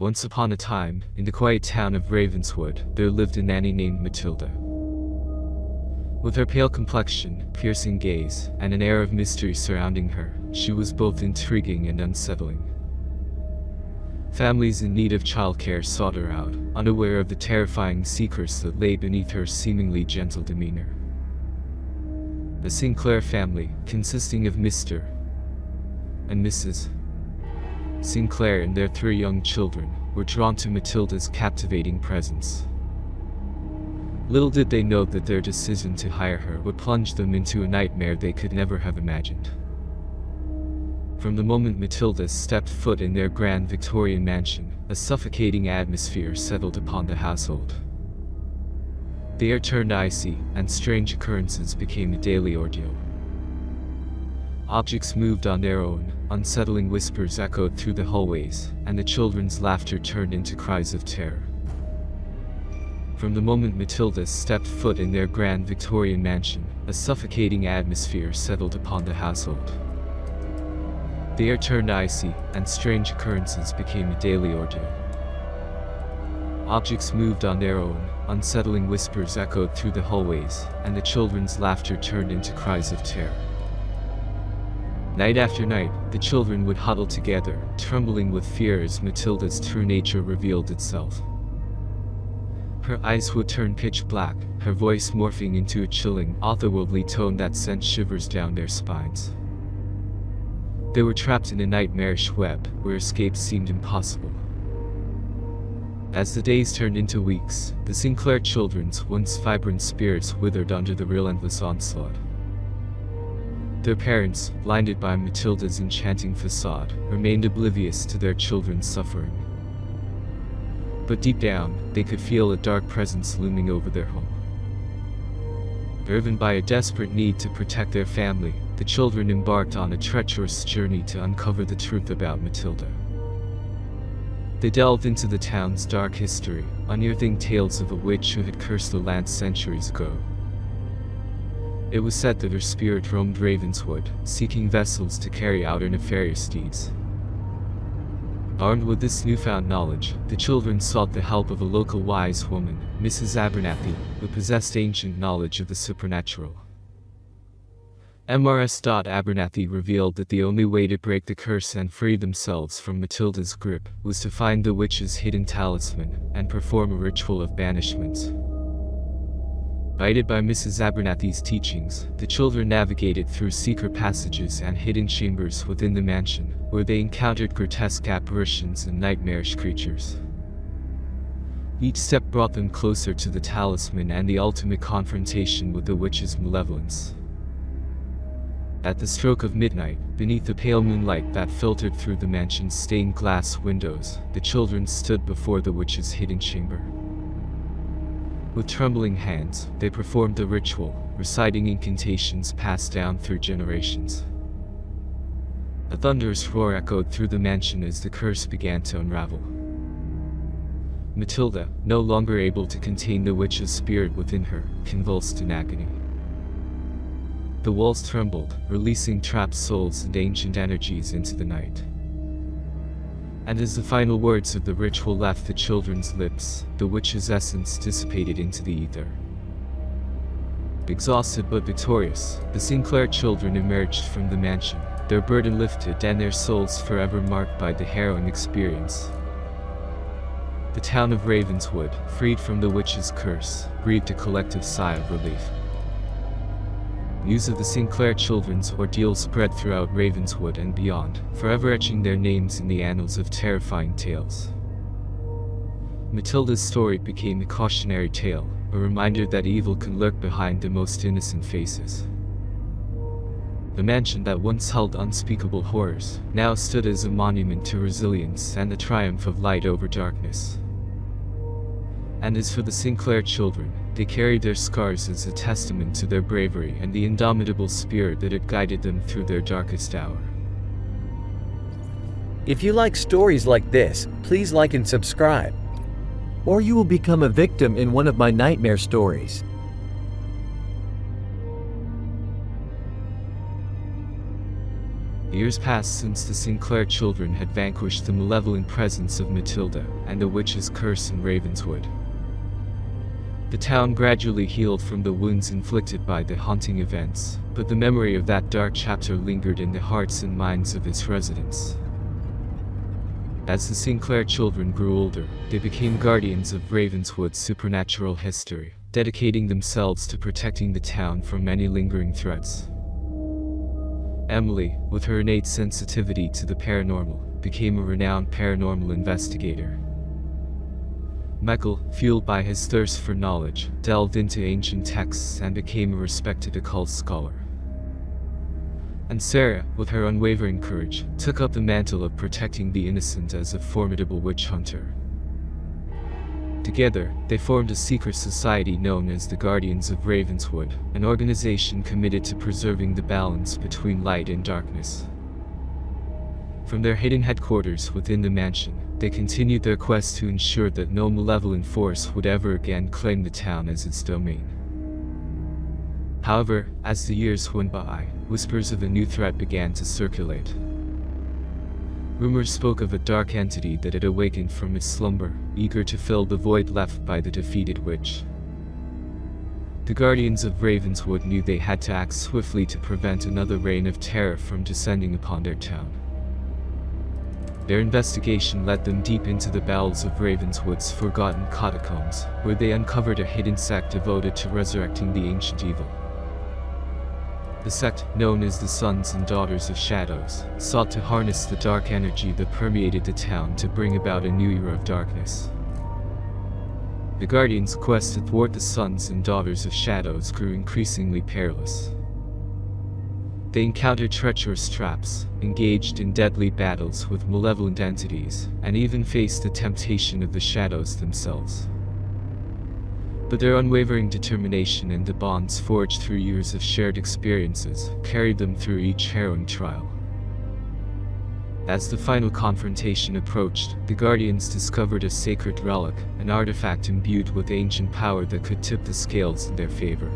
Once upon a time, in the quiet town of Ravenswood, there lived a nanny named Matilda. With her pale complexion, piercing gaze, and an air of mystery surrounding her, she was both intriguing and unsettling. Families in need of childcare sought her out, unaware of the terrifying secrets that lay beneath her seemingly gentle demeanor. The Sinclair family, consisting of Mr. and Mrs. Sinclair and their 3 young children, were drawn to Matilda's captivating presence. Little did they know that their decision to hire her would plunge them into a nightmare they could never have imagined. From the moment Matilda stepped foot in their grand Victorian mansion, a suffocating atmosphere settled upon the household. The air turned icy, and strange occurrences became a daily ordeal. Objects moved on their own, unsettling whispers echoed through the hallways, and the children's laughter turned into cries of terror. From the moment Matilda stepped foot in their grand Victorian mansion, a suffocating atmosphere settled upon the household. The air turned icy, and strange occurrences became a daily ordeal. Objects moved on their own, unsettling whispers echoed through the hallways, and the children's laughter turned into cries of terror. Night after night, the children would huddle together, trembling with fear as Matilda's true nature revealed itself. Her eyes would turn pitch black, her voice morphing into a chilling, otherworldly tone that sent shivers down their spines. They were trapped in a nightmarish web, where escape seemed impossible. As the days turned into weeks, the Sinclair children's once vibrant spirits withered under the relentless onslaught. Their parents, blinded by Matilda's enchanting facade, remained oblivious to their children's suffering. But deep down, they could feel a dark presence looming over their home. Driven by a desperate need to protect their family, the children embarked on a treacherous journey to uncover the truth about Matilda. They delved into the town's dark history, unearthing tales of a witch who had cursed the land centuries ago. It was said that her spirit roamed Ravenswood, seeking vessels to carry out her nefarious deeds. Armed with this newfound knowledge, the children sought the help of a local wise woman, Mrs. Abernathy, who possessed ancient knowledge of the supernatural. Mrs. Abernathy revealed that the only way to break the curse and free themselves from Matilda's grip was to find the witch's hidden talisman and perform a ritual of banishment. Guided by Mrs. Abernathy's teachings, the children navigated through secret passages and hidden chambers within the mansion, where they encountered grotesque apparitions and nightmarish creatures. Each step brought them closer to the talisman and the ultimate confrontation with the witch's malevolence. At the stroke of midnight, beneath the pale moonlight that filtered through the mansion's stained glass windows, the children stood before the witch's hidden chamber. With trembling hands, they performed the ritual, reciting incantations passed down through generations. A thunderous roar echoed through the mansion as the curse began to unravel. Matilda, no longer able to contain the witch's spirit within her, convulsed in agony. The walls trembled, releasing trapped souls and ancient energies into the night. And as the final words of the ritual left the children's lips, the witch's essence dissipated into the ether. Exhausted but victorious, the Sinclair children emerged from the mansion, their burden lifted and their souls forever marked by the harrowing experience. The town of Ravenswood, freed from the witch's curse, breathed a collective sigh of relief. News of the Sinclair children's ordeal spread throughout Ravenswood and beyond, forever etching their names in the annals of terrifying tales. Matilda's story became a cautionary tale, a reminder that evil can lurk behind the most innocent faces. The mansion that once held unspeakable horrors, now stood as a monument to resilience and the triumph of light over darkness. And as for the Sinclair children, they carried their scars as a testament to their bravery and the indomitable spirit that had guided them through their darkest hour. If you like stories like this, please like and subscribe, or you will become a victim in one of my nightmare stories. Years passed since the Sinclair children had vanquished the malevolent presence of Matilda and the witch's curse in Ravenswood. The town gradually healed from the wounds inflicted by the haunting events, but the memory of that dark chapter lingered in the hearts and minds of its residents. As the Sinclair children grew older, they became guardians of Ravenswood's supernatural history, dedicating themselves to protecting the town from any lingering threats. Emily, with her innate sensitivity to the paranormal, became a renowned paranormal investigator. Michael, fueled by his thirst for knowledge, delved into ancient texts and became a respected occult scholar. And Sarah, with her unwavering courage, took up the mantle of protecting the innocent as a formidable witch hunter. Together, they formed a secret society known as the Guardians of Ravenswood, an organization committed to preserving the balance between light and darkness. From their hidden headquarters within the mansion, they continued their quest to ensure that no malevolent force would ever again claim the town as its domain. However, as the years went by, whispers of a new threat began to circulate. Rumors spoke of a dark entity that had awakened from its slumber, eager to fill the void left by the defeated witch. The Guardians of Ravenswood knew they had to act swiftly to prevent another reign of terror from descending upon their town. Their investigation led them deep into the bowels of Ravenswood's forgotten catacombs, where they uncovered a hidden sect devoted to resurrecting the ancient evil. The sect, known as the Sons and Daughters of Shadows, sought to harness the dark energy that permeated the town to bring about a new era of darkness. The Guardians' quest to thwart the Sons and Daughters of Shadows grew increasingly perilous. They encountered treacherous traps, engaged in deadly battles with malevolent entities, and even faced the temptation of the shadows themselves. But their unwavering determination and the bonds forged through years of shared experiences carried them through each harrowing trial. As the final confrontation approached, the Guardians discovered a sacred relic, an artifact imbued with ancient power that could tip the scales in their favor.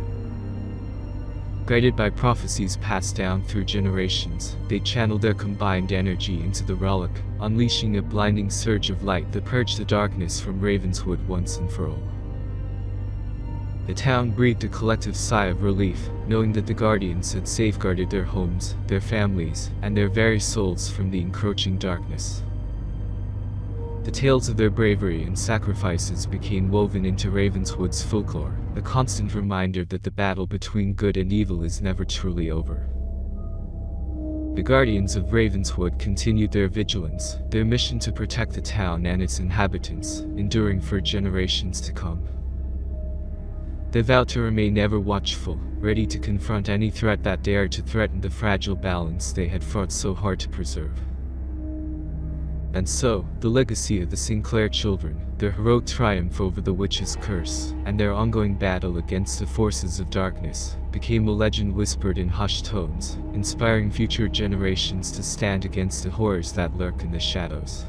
Guided by prophecies passed down through generations, they channeled their combined energy into the relic, unleashing a blinding surge of light that purged the darkness from Ravenswood once and for all. The town breathed a collective sigh of relief, knowing that the Guardians had safeguarded their homes, their families, and their very souls from the encroaching darkness. The tales of their bravery and sacrifices became woven into Ravenswood's folklore, a constant reminder that the battle between good and evil is never truly over. The Guardians of Ravenswood continued their vigilance, their mission to protect the town and its inhabitants, enduring for generations to come. They vowed to remain ever watchful, ready to confront any threat that dared to threaten the fragile balance they had fought so hard to preserve. And so, the legacy of the Sinclair children, their heroic triumph over the witch's curse, and their ongoing battle against the forces of darkness, became a legend whispered in hushed tones, inspiring future generations to stand against the horrors that lurk in the shadows.